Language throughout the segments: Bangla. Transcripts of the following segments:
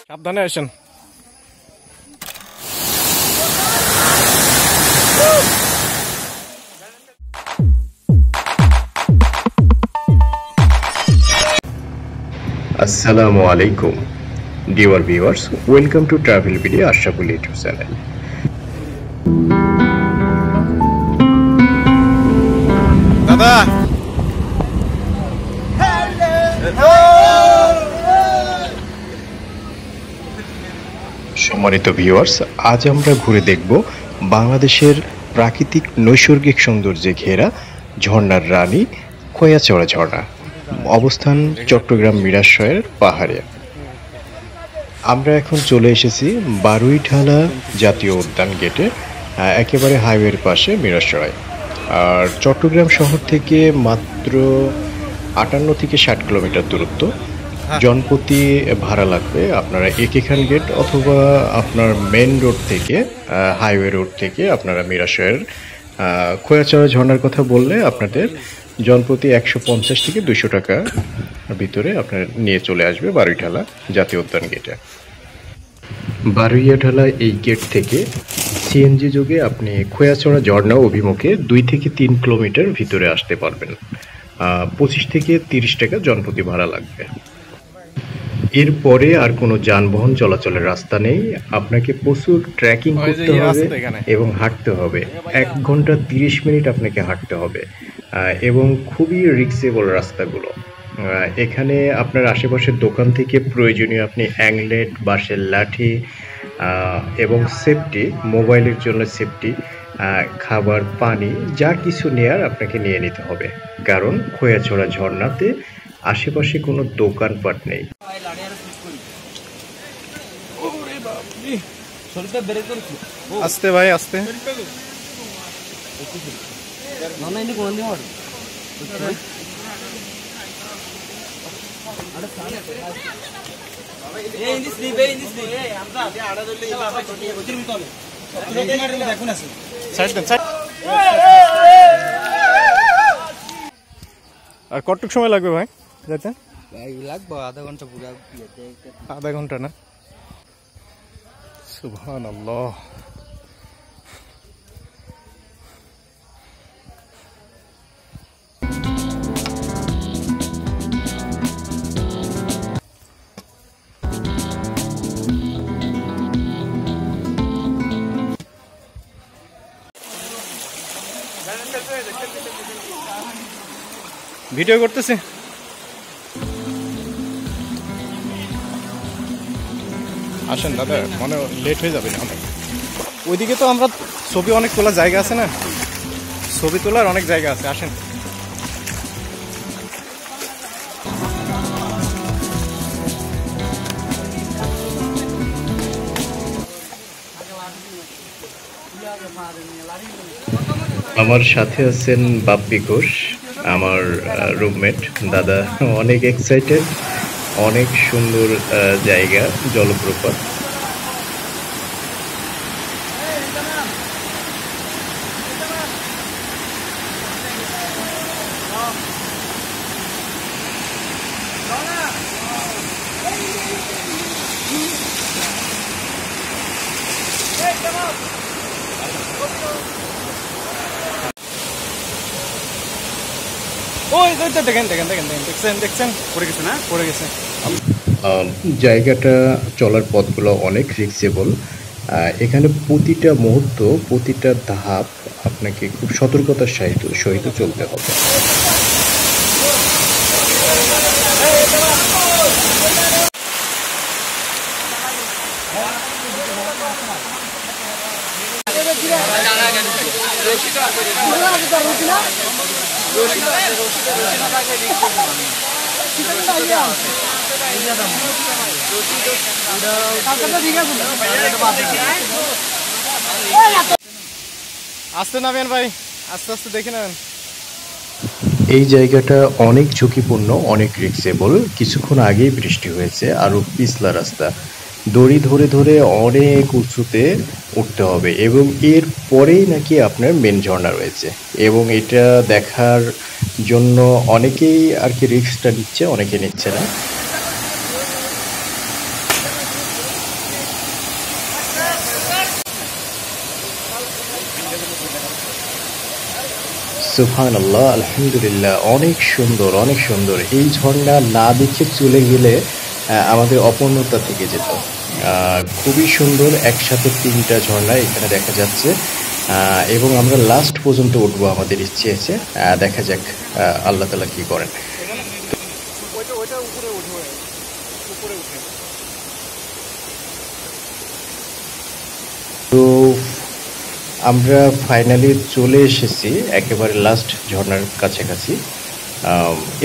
সাবধানে আসেন। আসসালামু আলাইকুম dear viewers, welcome to travel video Ashraful YouTube channel. দাদা সম্মানিত ভিউয়ার্স, আজ আমরা ঘুরে দেখব বাংলাদেশের প্রাকৃতিক নৈসর্গিক সৌন্দর্যে ঘেরা ঝর্ণার রানী খোয়াছড়া ঝর্ণা, অবস্থান চট্টগ্রাম মিরাশয়ের পাহাড়ে। আমরা এখন চলে এসেছি বারুইঢালা জাতীয় উদ্যান গেটে, একেবারে হাইওয়ের পাশে মিরাশয়। আর চট্টগ্রাম শহর থেকে মাত্র 58 থেকে 60 কিলোমিটার দূরত্ব। জনপ্রতি ভাড়া লাগবে আপনারা একে খান গেট অথবা আপনার মেন রোড থেকে, হাইওয়ে রোড থেকে আপনারা মিরাশয়ের খোয়াছড়া ঝর্ণার কথা বললে আপনাদের জনপ্রতি 150 থেকে 200 টাকা ভিতরে আপনার নিয়ে চলে আসবে বারুইঢালা জাতীয় উদ্যান গেটে। বারুইঢালা এই গেট থেকে সিএনজি যোগে আপনি খোয়াছড়া ঝর্ণা অভিমুখে 2 থেকে 3 কিলোমিটার ভিতরে আসতে পারবেন। 25 থেকে 30 টাকা জনপ্রতি ভাড়া লাগবে। এরপরে আর কোনো যানবাহন চলাচলের রাস্তা নেই, আপনাকে প্রচুর ট্রেকিং করতে হবে এবং হাঁটতে হবে। 1 ঘন্টা 30 মিনিট আপনাকে হাঁটতে হবে এবং খুবই রিক্সেবল রাস্তাগুলো। এখানে আপনার আশেপাশের দোকান থেকে প্রয়োজনীয় আপনি অ্যাংলেট, বাঁশের লাঠি এবং সেফটি, মোবাইলের জন্য সেফটি, খাবার, পানি, যা কিছু নেয়ার আপনাকে নিয়ে নিতে হবে, কারণ খোয়াছড়া ঝর্ণাতে আশেপাশে কোনো দোকানপাট নেই। আস্তে ভাই আস্তে। আর কতটুকু সময় লাগবে ভাই যেতে? লাগবে আধা ঘন্টা পুরো। আধা ঘন্টা না? সুবহানাল্লাহ। ভিডিও করতেছি। আসেন দাদা, মানে লেট হয়ে যাবে না অনেক। ওইদিকে তো আমরা ছবি অনেক তোলার জায়গা আছে না, ছবি তোলার অনেক জায়গা আছে, আসেন। আমার সাথে আছেন বাপ্পি ঘোষ, আমার রুমমেট। দাদা অনেক এক্সাইটেড, অনেক সুন্দর জায়গা, জলপ্রপাত। ওই দেখেন দেখেন দেখেন দেখছেন দেখছেন, পড়ে গেছে না? পড়ে গেছে। জায়গাটা, চলার পথগুলো অনেক রিক্সেবল। এখানে প্রতিটা মুহূর্ত, প্রতিটা ধাপ আপনাকে খুব সতর্কতার সহিত চলতে হবে। আস্তে নামেন ভাই, আস্তে আস্তে দেখে নেবেন। এই জায়গাটা অনেক ঝুঁকিপূর্ণ, অনেক রিক্সেবল। কিছুক্ষণ আগেই বৃষ্টি হয়েছে, আরও পিছলা রাস্তা, দড়ি ধরে ধরে অনেক উঁচুতে উঠতে হবে এবং এর পরেই নাকি আপনার মেন ঝর্ণা রয়েছে। এবং এটা দেখার জন্য অনেকেই আর কি রিস্কটা নিচ্ছে, অনেকে নিচ্ছে না। সুবহানাল্লাহ, আলহামদুলিল্লাহ, অনেক সুন্দর, অনেক সুন্দর। এই ঝর্ণা না দেখে চলে গেলে আমাদের অপূর্ণতা থেকে যেত। খুবই সুন্দর, একসাথে ৩টা ঝর্ণা এখানে দেখা যাচ্ছে। এবং আমরা লাস্ট পর্যন্ত উঠবো, আমাদের ইচ্ছে আছে। দেখা যাক আল্লাহ তাআলা কি করেন। তো আমরা ফাইনালি চলে এসেছি একেবারে লাস্ট ঝর্ণার কাছাকাছি।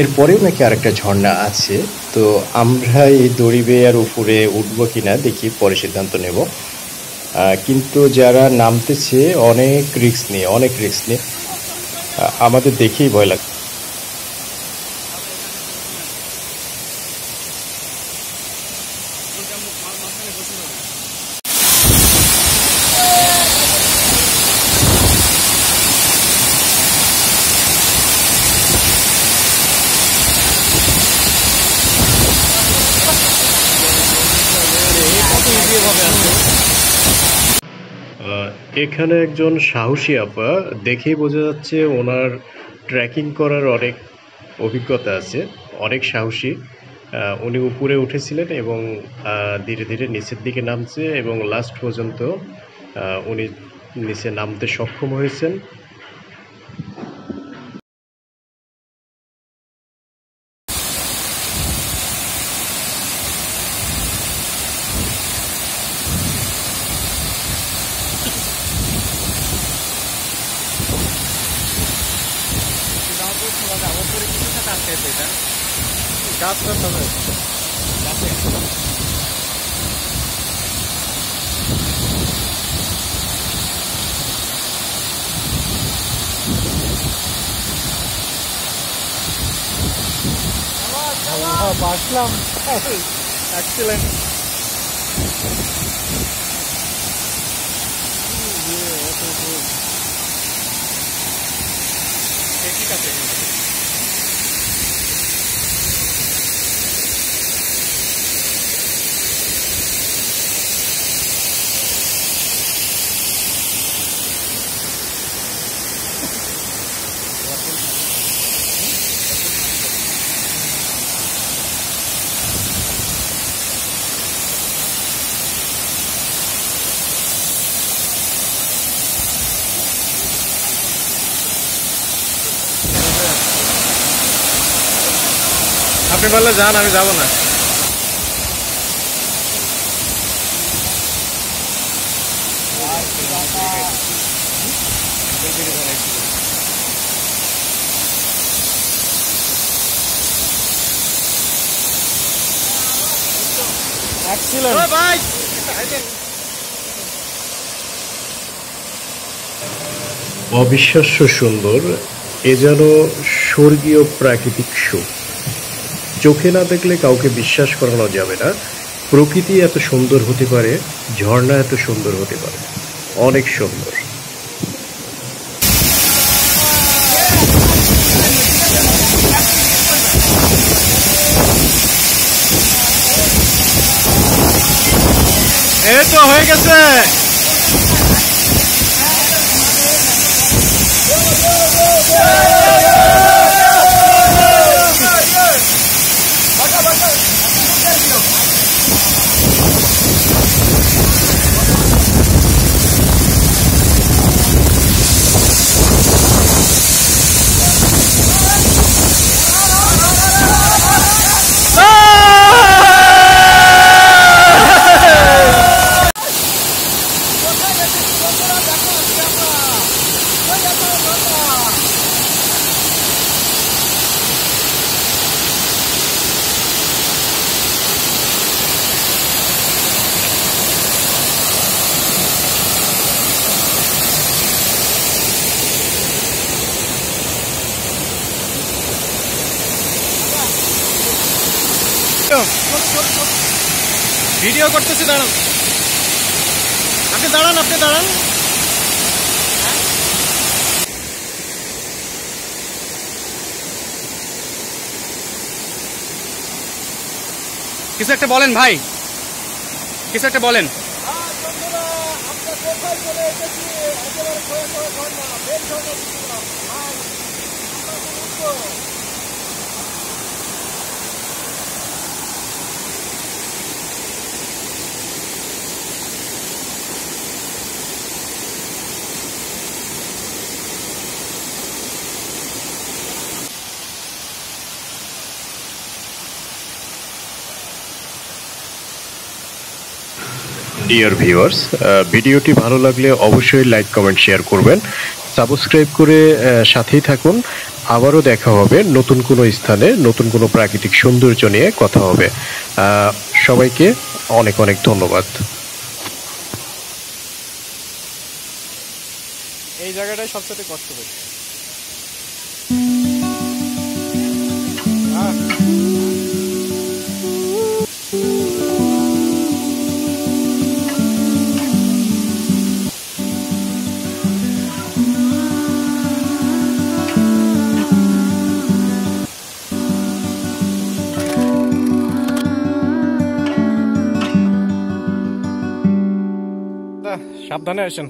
এরপরেও নাকি আরেকটা ঝর্ণা আছে। তো আমরা এই দড়ি বেয়ে আর উপরে উঠবো কিনা দেখি, পরে সিদ্ধান্ত নেব। কিন্তু যারা নামতেছে অনেক রিস্ক নিয়ে, অনেক রিস্ক নিয়ে, আমাদের দেখেই ভয় লাগছে। এখানে একজন সাহসী আপা, দেখেই বোঝা যাচ্ছে ওনার ট্রেকিং করার অনেক অভিজ্ঞতা আছে, অনেক সাহসী। উনি উপরে উঠেছিলেন এবং ধীরে ধীরে নিচের দিকে নামছে এবং লাস্ট পর্যন্ত উনি নিচে নামতে সক্ষম হয়েছেন। বাসলাম, এক্সিলেন্ট। ঠিক আছে। আপনি বললে যান, আমি যাব না। অবিশ্বাস্য সুন্দর, এ যেন স্বর্গীয় প্রাকৃতিক সুখ। চোখে না দেখলে কাউকে বিশ্বাস করানো যাবে না। প্রকৃতি এত সুন্দর হতে পারে, ঝর্ণা এত সুন্দর হতে পারে, অনেক সুন্দর। এই তো হয়ে গেছে। ভিডিও করতেছি, দাঁড়ান। আপনি দাঁড়ান, আপনি দাঁড়ান। কিছু একটা বলেন ভাই, কিছু একটা বলেন। ডিয়ার ভিউয়ার্স, ভিডিওটি ভালো লাগলে অবশ্যই লাইক কমেন্ট শেয়ার করবেন, সাবস্ক্রাইব করে সাথেই থাকুন। আবারও দেখা হবে নতুন কোনো স্থানে, নতুন কোনো প্রাকৃতিক সৌন্দর্য নিয়ে কথা হবে। সবাইকে অনেক অনেক ধন্যবাদ। এই জায়গাটাই সবচেয়ে কষ্ট বেশি। সাবধানে আসেন।